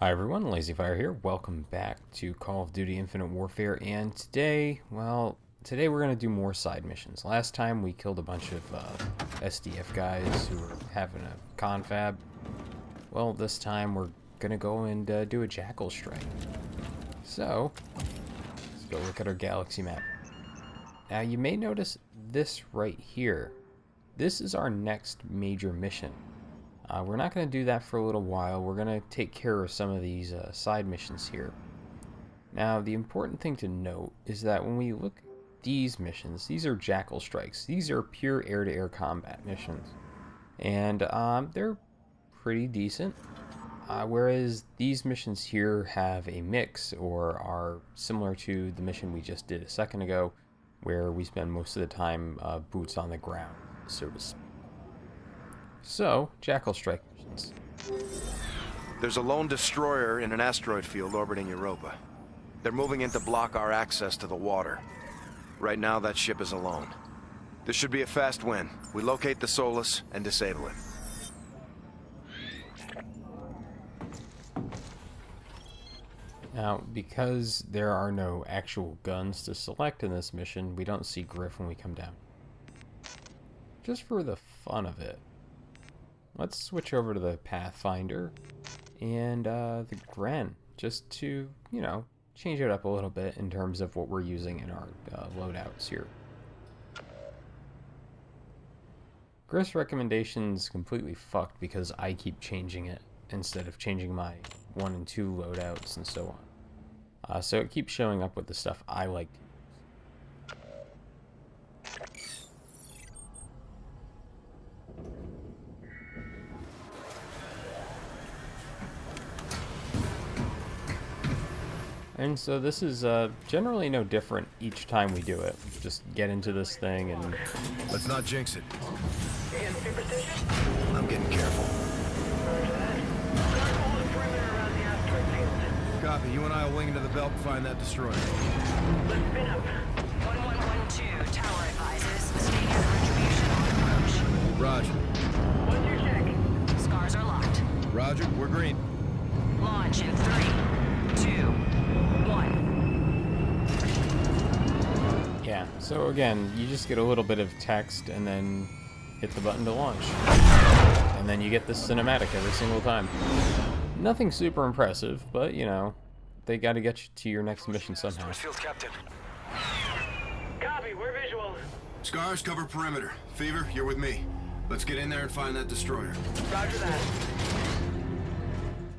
Hi everyone, LazyFire here. Welcome back to Call of Duty Infinite Warfare, and today we're going to do more side missions. Last time we killed a bunch of SDF guys who were having a confab. Well, this time we're going to go and do a Jackal strike. So, let's go look at our galaxy map. Now you may notice this right here. This is our next major mission. We're not going to do that for a little while. We're going to take care of some of these side missions here. Now, the important thing to note is that when we look at these missions, these are Jackal strikes. These are pure air-to-air combat missions. And they're pretty decent. Whereas these missions here have a mix, or are similar to the mission we just did a second ago, where we spend most of the time boots on the ground, so to speak. So, Jackal strike missions. There's a lone destroyer in an asteroid field orbiting Europa. They're moving in to block our access to the water. Right now, that ship is alone. This should be a fast win. We locate the Solus and disable it. Now, because there are no actual guns to select in this mission, we don't see Griff when we come down. Just for the fun of it, let's switch over to the Pathfinder and the Gren, just to, you know, change it up a little bit in terms of what we're using in our loadouts here. Griff's recommendation's completely fucked because I keep changing it instead of changing my 1 and 2 loadouts and so on. So it keeps showing up with the stuff I like to use. And so this is generally no different each time we do it. Just get into this thing and... Let's not jinx it. I'm getting careful. Copy. You and I will wing into the belt and find that destroyer. Let's spin up. 1112, tower advises. Stadium retribution on approach. Roger. What's your check? Scars are locked. Roger. We're green. Launch in 3, 2, 1. Yeah, so again, you just get a little bit of text and then hit the button to launch. And then you get this cinematic every single time. Nothing super impressive, but you know, they got to get you to your next mission somehow. Field captain. Copy, we're visual. Scars, cover perimeter. Fever, you're with me. Let's get in there and find that destroyer. Roger that.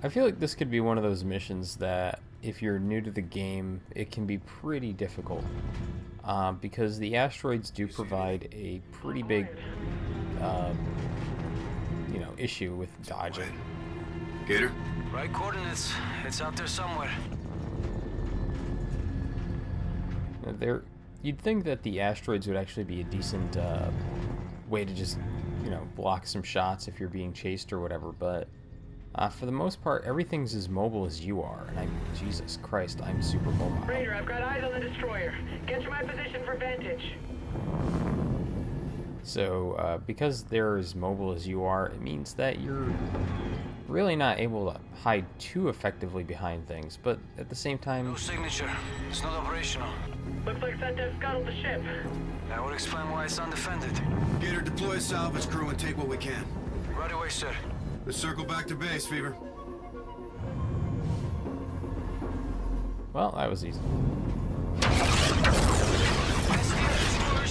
I feel like this could be one of those missions that, if you're new to the game, it can be pretty difficult. Because the asteroids do provide a pretty big, you know, issue with dodging. Gator? Right coordinates. It's out there somewhere. You'd think that the asteroids would actually be a decent way to just, you know, block some shots if you're being chased or whatever, but for the most part, everything's as mobile as you are, and Jesus Christ, I'm super mobile. Raider, I've got eyes on the destroyer. Get to my position for vantage. So, because they're as mobile as you are, it means that you're really not able to hide too effectively behind things, but at the same time... No signature. It's not operational. Looks like Sentinel scuttled the ship. That would explain why it's undefended. Gator, deploy a salvage crew and take what we can. Right away, sir. Let's circle back to base, Fever. Well, that was easy. Destroyers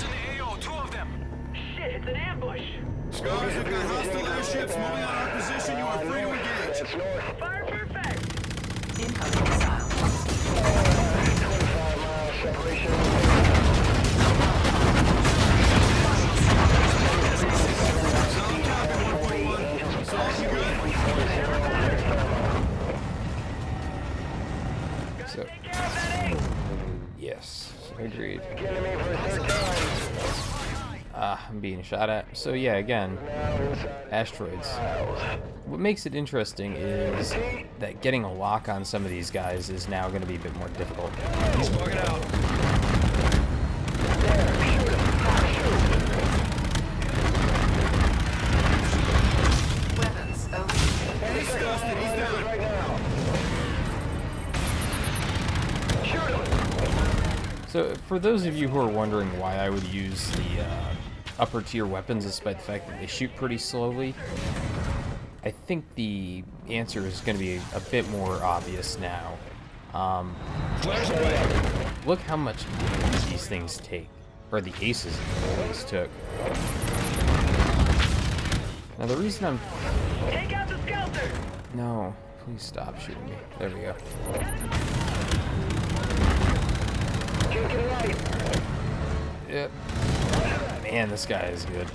in the AO, 2 of them. Shit, it's an ambush. Scars, we've got hostile airships moving on our position. You are free to engage. Fire perfect. Incoming missiles. 25-mile separation. So, yes, agreed. I'm being shot at. So yeah, again, asteroids. What makes it interesting is that getting a lock on some of these guys is now going to be a bit more difficult. He's bugging out. Weapons over. He's down. So, for those of you who are wondering why I would use the upper tier weapons despite the fact that they shoot pretty slowly, I think the answer is going to be a bit more obvious now. Look how much these things take, or the aces always took. Now the reason I'm... Take out the skelter! No, please stop shooting me. There we go. Kicking right. Yep. Man, this guy is good.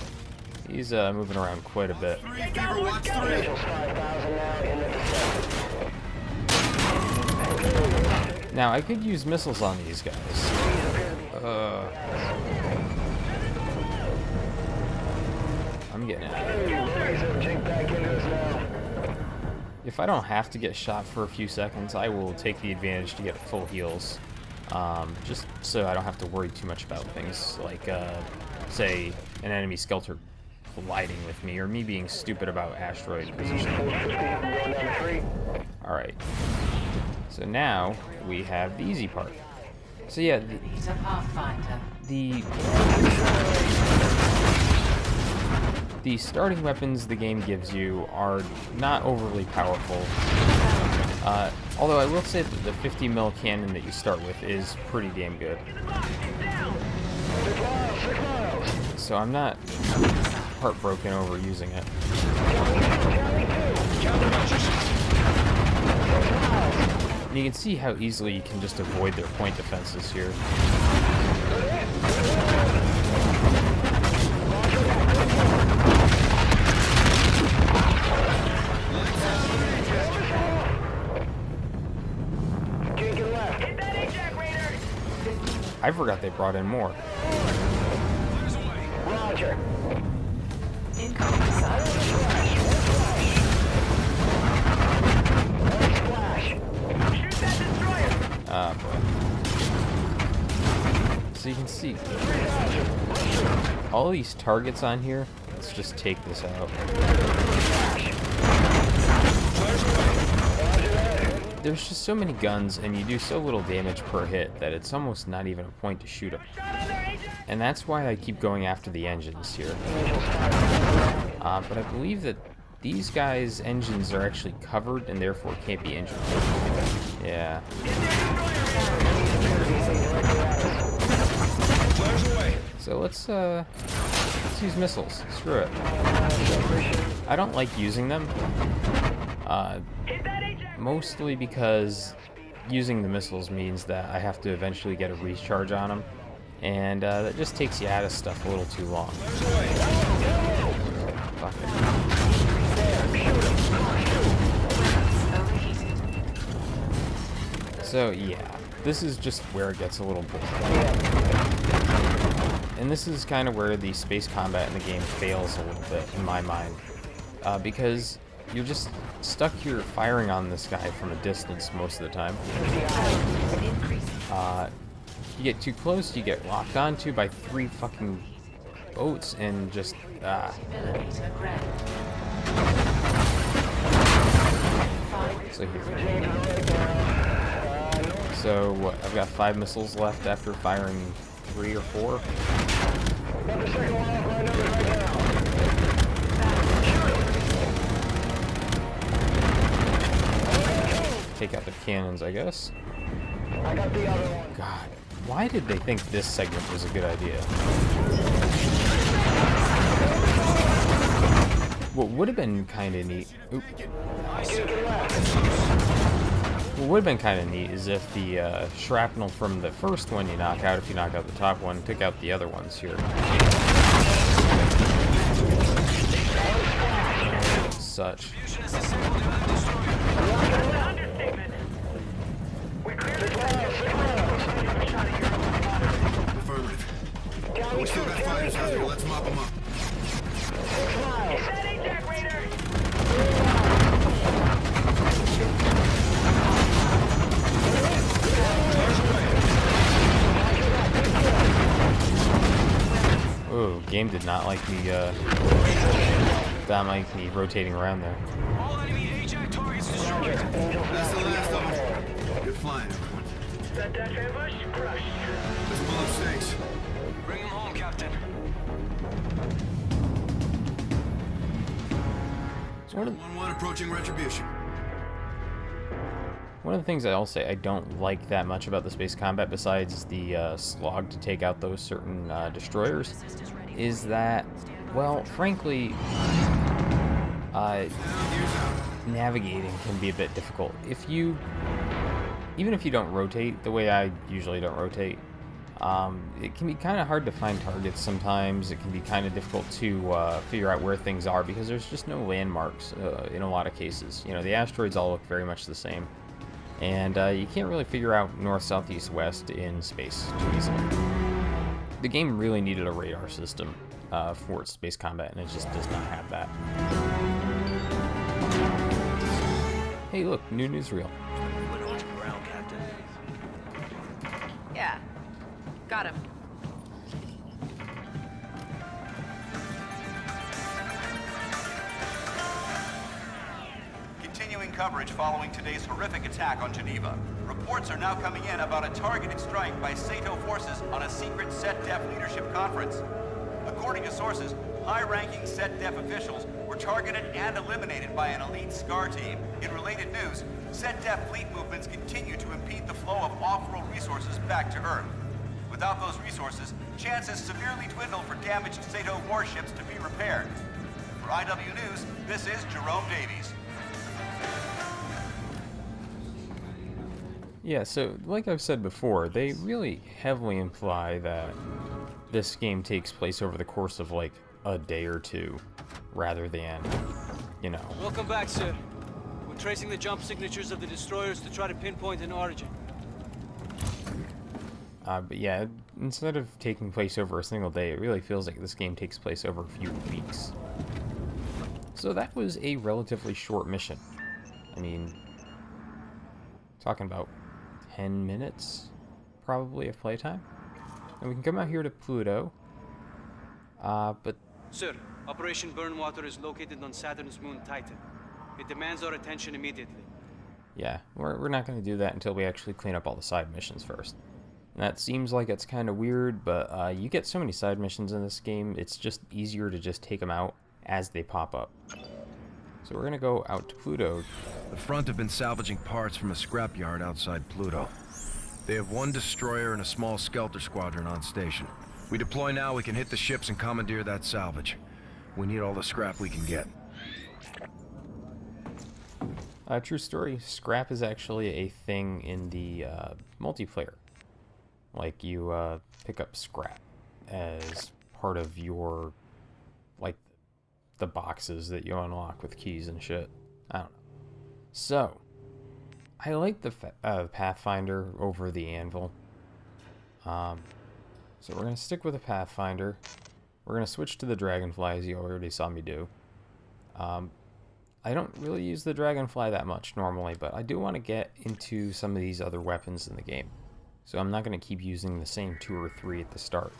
He's moving around quite a bit. Take out more skelters! 5,000 now in the descent. Now, I could use missiles on these guys. I'm getting out of here. Jink back into us now. If I don't have to get shot for a few seconds, I will take the advantage to get full heals. Just so I don't have to worry too much about things like, say, an enemy skelter colliding with me, or me being stupid about asteroid position. Alright. So now, we have the easy part. So yeah, the starting weapons the game gives you are not overly powerful. Although I will say that the 50 mil cannon that you start with is pretty damn good. So I'm not heartbroken over using it. And you can see how easily you can just avoid their point defenses here. I forgot they brought in more. Roger. Incoming missile. Splash. Shoot that destroyer. Ah, boy. So you can see all these targets on here. Let's just take this out. There's just so many guns, and you do so little damage per hit that it's almost not even a point to shoot them. And that's why I keep going after the engines here. But I believe that these guys' engines are actually covered and therefore can't be injured. Yeah. So let's use missiles. Screw it. I don't like using them. Mostly because using the missiles means that I have to eventually get a recharge on them, and that just takes you out of stuff a little too long. Fuck it. So yeah, this is just where it gets a little boring. And this is kind of where the space combat in the game fails a little bit, in my mind. Because you're just stuck here firing on this guy from a distance most of the time. You get too close, you get locked onto by 3 fucking boats, and just, So here. So what, I've got 5 missiles left after firing 3 or 4? Take out the cannons, I guess. I got the other one. God, why did they think this segment was a good idea? What would have been kind of neat... Oop. What would have been kind of neat is if the shrapnel from the first one you knock out, if you knock out the top one, took out the other ones here. Such. Affirmative. We still got fighters out there. Let's mop them up. Oh, game did not like me, rotating around there. All enemy AJAC targets destroyed. That's the last of them. Good flying, everyone. Set that ambush, crushed. Let's pull up stakes. Bring him home, Captain. So one of 1-1 approaching retribution. One of the things I'll say I don't like that much about the space combat, besides the slog to take out those certain destroyers, is that, well, frankly, navigating can be a bit difficult. Even if you don't rotate the way I usually don't rotate, it can be kind of hard to find targets sometimes. It can be kind of difficult to figure out where things are because there's just no landmarks in a lot of cases. You know, the asteroids all look very much the same. And you can't really figure out north, south, east, west in space too easily. The game really needed a radar system for its space combat, and it just does not have that. Hey, look, new newsreel. Yeah. Got him. Continuing coverage following today's horrific attack on Geneva. Reports are now coming in about a targeted strike by SATO forces on a secret SETDEF leadership conference. According to sources, high-ranking SETDEF officials were targeted and eliminated by an elite SCAR team. In related news, SETDEF fleet movements continue to impede the flow of off-world resources back to Earth. Without those resources, chances severely dwindle for damaged SATO warships to be repaired. For IW News, this is Jerome Davies. Yeah, so like I've said before, they really heavily imply that this game takes place over the course of like a day or two, rather than, you know. Welcome back, sir. We're tracing the jump signatures of the destroyers to try to pinpoint an origin. But yeah, instead of taking place over a single day, it really feels like this game takes place over a few weeks. So that was a relatively short mission. I mean, talking about 10 minutes, probably, of playtime. And we can come out here to Pluto. But... Sir, Operation Burnwater is located on Saturn's moon Titan. It demands our attention immediately. yeah, we're not going to do that until we actually clean up all the side missions first. And that seems like it's kind of weird, but you get so many side missions in this game, it's just easier to just take them out as they pop up. So we're going to go out to Pluto. The front have been salvaging parts from a scrapyard outside Pluto. They have one destroyer and a small Skelter squadron on station. We deploy now, we can hit the ships and commandeer that salvage. We need all the scrap we can get. True story, scrap is actually a thing in the multiplayer. Like, you pick up scrap as part of your, like, the boxes that you unlock with keys and shit. I don't know. So, I like the Pathfinder over the Anvil. So we're going to stick with the Pathfinder. We're going to switch to the Dragonfly, as you already saw me do. I don't really use the Dragonfly that much normally, but I do want to get into some of these other weapons in the game. So I'm not going to keep using the same 2 or 3 at the start.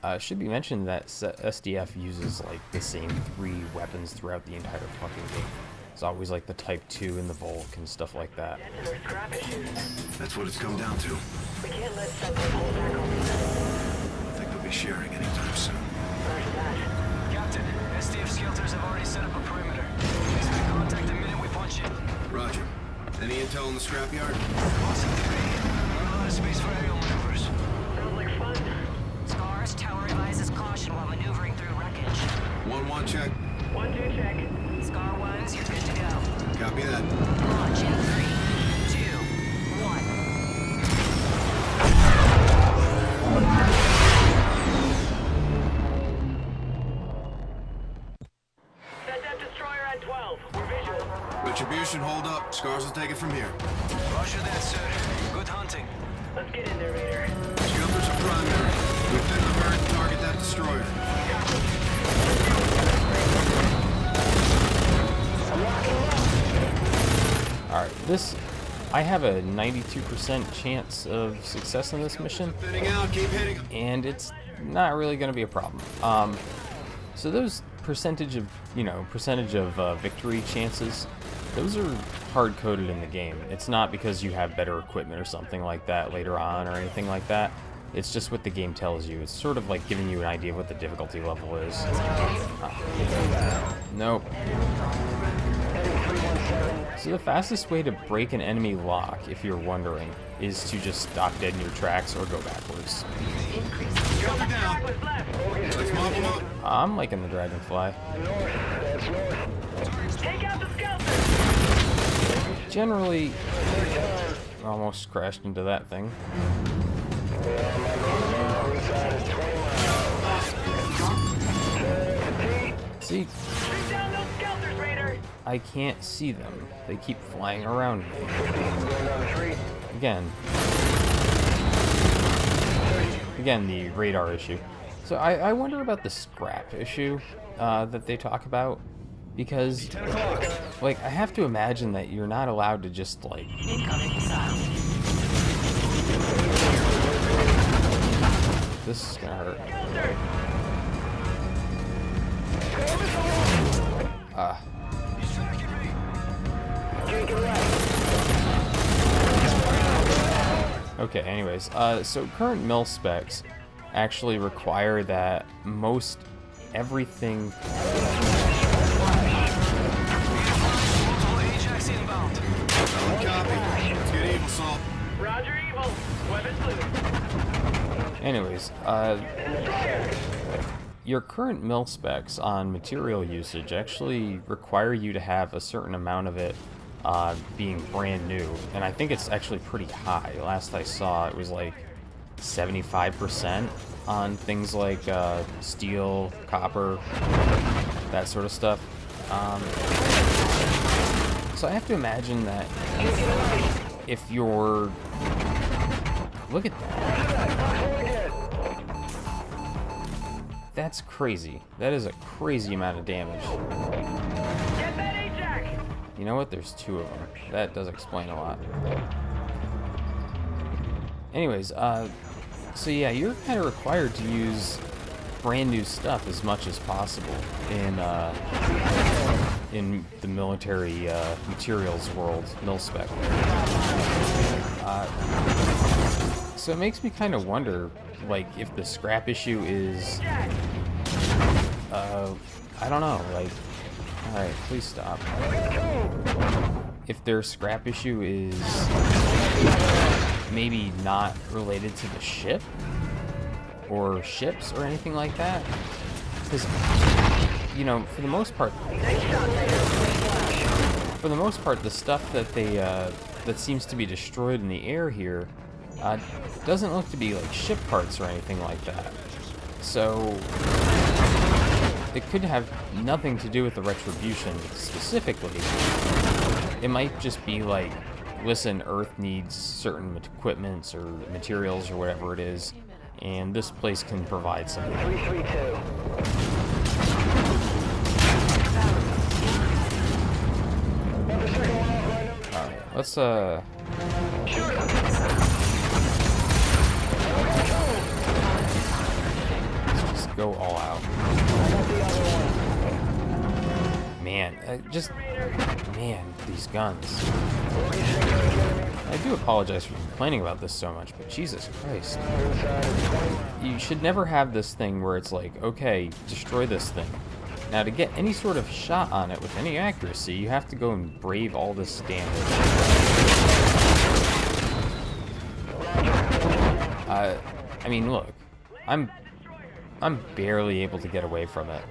It should be mentioned that SDF uses like the same 3 weapons throughout the entire fucking game. It's always like the Type 2 and the Volk and stuff like that. That's what it's come down to. We can't let something hold back on this. I think they'll be sharing anytime soon. Where's that? Captain, SDF skelters have already set up a perimeter. Expect contact the minute we punch in. Roger. Any intel on the scrapyard? Crossing 3. Not a lot of space for aerial maneuvers. Sounds like fun. Scars, tower advises caution while maneuvering through wreckage. 1-1 check. 1-2 check. Scar 1s, you're good to go. Copy that. Launch in 3, 2, 1. Set that destroyer at 12. We're visual. Retribution, hold up. Scars will take it from here. Roger that, sir. Good hunting. Let's get in there, Raider. Skelters are primary. Within the bird, target that destroyer. Alright, I have a 92% chance of success in this mission, Thinning out, keep hitting them. and it's not really going to be a problem. So those percentage of victory chances, those are hard-coded in the game. It's not because you have better equipment or something like that later on or anything like that. It's just what the game tells you. It's sort of like giving you an idea of what the difficulty level is. Nope. So the fastest way to break an enemy lock, if you're wondering, is to just stop dead in your tracks or go backwards. Skelter down. Let's mop them up. I'm liking the Dragonfly. Take out the skelter! Generally, almost crashed into that thing. See, Shoot down those skelters, Raider! I can't see them. They keep flying around me. Again, the radar issue. So I wonder about the scrap issue that they talk about. Because, like, I have to imagine that you're not allowed to just, like... This is gonna hurt. Okay, anyways, so current mil specs actually require that most everything... Copy. Let's get evil, Salt. Roger, evil. Weapons loose. Anyways, your current mil specs on material usage actually require you to have a certain amount of it being brand new, and I think it's actually pretty high. Last I saw, it was like 75% on things like steel, copper, that sort of stuff. So I have to imagine that if you're... Look at that. That's crazy. That is a crazy amount of damage. Get that A-Jack! You know what? There's two of them. That does explain a lot. Anyways, so yeah, you're kind of required to use brand new stuff as much as possible in the military materials world, mil-spec. So it makes me kind of wonder, like, if the scrap issue is, I don't know, like, alright, please stop. If their scrap issue is maybe not related to the ship, or ships, or anything like that, because, you know, for the most part, the stuff that they, that seems to be destroyed in the air here, doesn't look to be like ship parts or anything like that. So it could have nothing to do with the retribution specifically. It might just be like, listen, Earth needs certain equipments or materials or whatever it is, and this place can provide some. Alright, let's just go all out. Man, man, these guns. I do apologize for complaining about this so much, but Jesus Christ. You should never have this thing where it's like, okay, destroy this thing. Now, to get any sort of shot on it with any accuracy, you have to go and brave all this damage. I mean, look, I'm barely able to get away from it.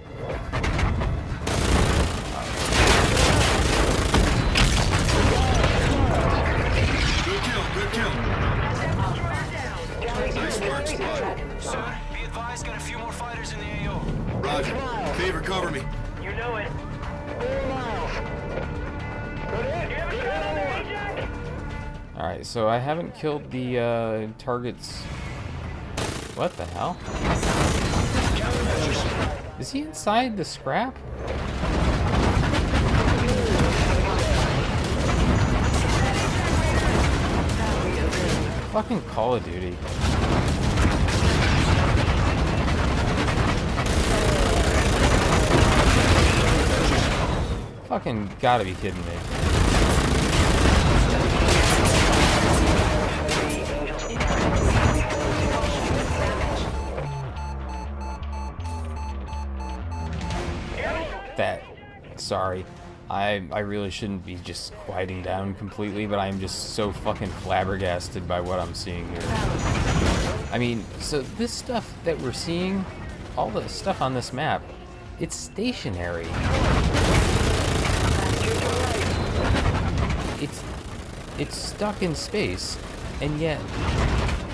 Good kill. Nice work, squad. Sir, be advised, got a few more fighters in the AO. Roger. Favor, cover me. You know it. 4 miles. Do you have a shot on the A-Jack? Alright, so I haven't killed the targets. What the hell? Is he inside the scrap? Fucking Call of Duty. Fucking gotta be kidding me. sorry. I really shouldn't be just quieting down completely, but I'm just so fucking flabbergasted by what I'm seeing here. I mean, so this stuff that we're seeing, all the stuff on this map, it's stationary. It's stuck in space, and yet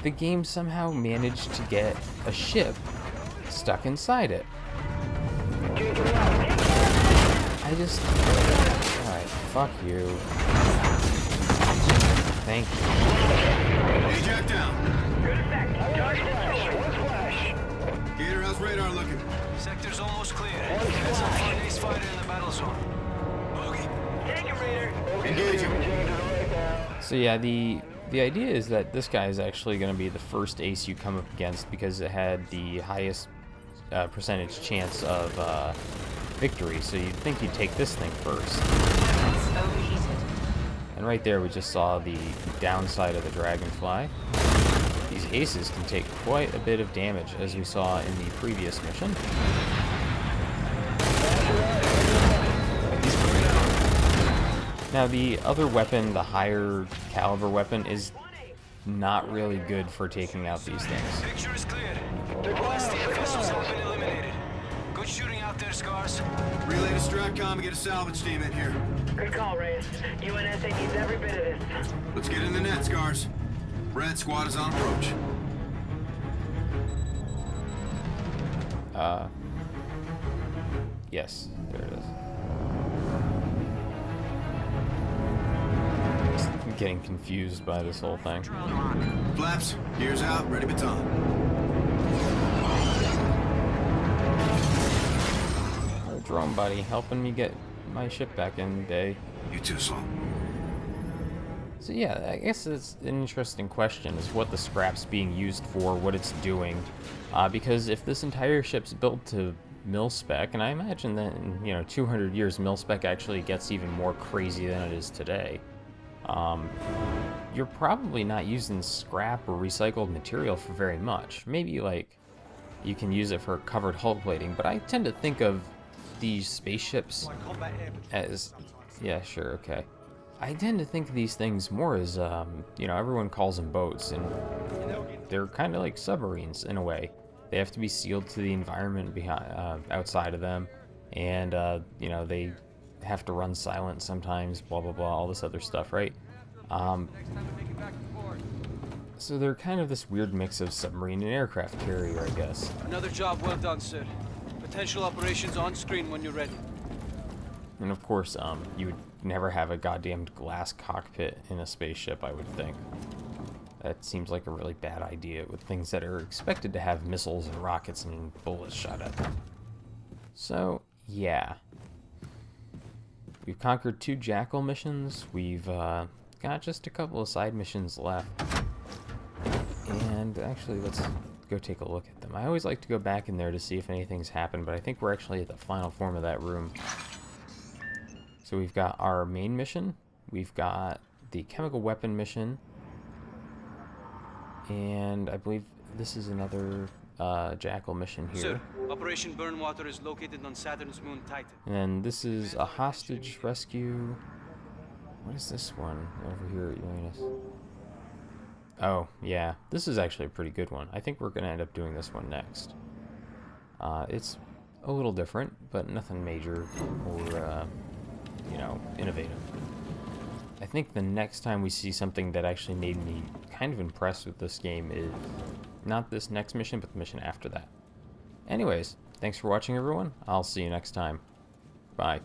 the game somehow managed to get a ship stuck inside it. I just... Alright, fuck you. Thank you. Hey, Jack down. Good effect. Dark flash. One flash. Gator, how's radar looking? Sector's almost clear. That's our far ace fighter in the battle zone. Bogey. Take him, Raider. Engage him. So yeah, the idea is that this guy is actually going to be the first ace you come up against because it had the highest percentage chance of victory. So you'd think you'd take this thing first. And right there we just saw the downside of the Dragonfly. These aces can take quite a bit of damage, as we saw in the previous mission. Now the other weapon, the higher caliber weapon, is not really good for taking out these things. Picture is cleared. All SDF vessels have been eliminated. Good shooting out there, Scars. Relay to Stratcom and get a salvage team in here. Good call, Reyes. UNSA needs every bit of this. Let's get in the net, Scars. Red squad is on approach. Yes, there it is. I'm getting confused by this whole thing. Flaps, gears out, ready baton. Oh, drone buddy, helping me get my ship back in day. You too, Saul. So yeah, I guess it's an interesting question, is what the scrap's being used for, what it's doing. Because if this entire ship's built to mil-spec, and I imagine that in 200 years mil-spec actually gets even more crazy than it is today, you're probably not using scrap or recycled material for very much. Maybe like you can use it for covered hull plating, but I tend to think of these spaceships as... Yeah, sure, okay. I tend to think of these things more as, everyone calls them boats, and they're kind of like submarines in a way. They have to be sealed to the environment behind, outside of them, and, they have to run silent sometimes, blah, blah, blah, all this other stuff, right? So they're kind of this weird mix of submarine and aircraft carrier, I guess. Another job well done, sir. Potential operations on screen when you're ready. And of course, you would never have a goddamn glass cockpit in a spaceship, I would think. That seems like a really bad idea with things that are expected to have missiles and rockets and bullets shot at them. So, yeah. We've conquered 2 Jackal missions. We've got just a couple of side missions left. And actually, let's go take a look at them. I always like to go back in there to see if anything's happened, but I think we're actually at the final form of that room. So we've got our main mission, we've got the chemical weapon mission, and I believe this is another Jackal mission here. Sir, Operation Burnwater is located on Saturn's moon Titan. And then this is a hostage rescue. What is this one over here at Uranus? Oh, yeah, this is actually a pretty good one. I think we're going to end up doing this one next. It's a little different, but nothing major or... innovative. I think the next time we see something that actually made me kind of impressed with this game is not this next mission, but the mission after that. Anyways, thanks for watching, everyone. I'll see you next time. Bye.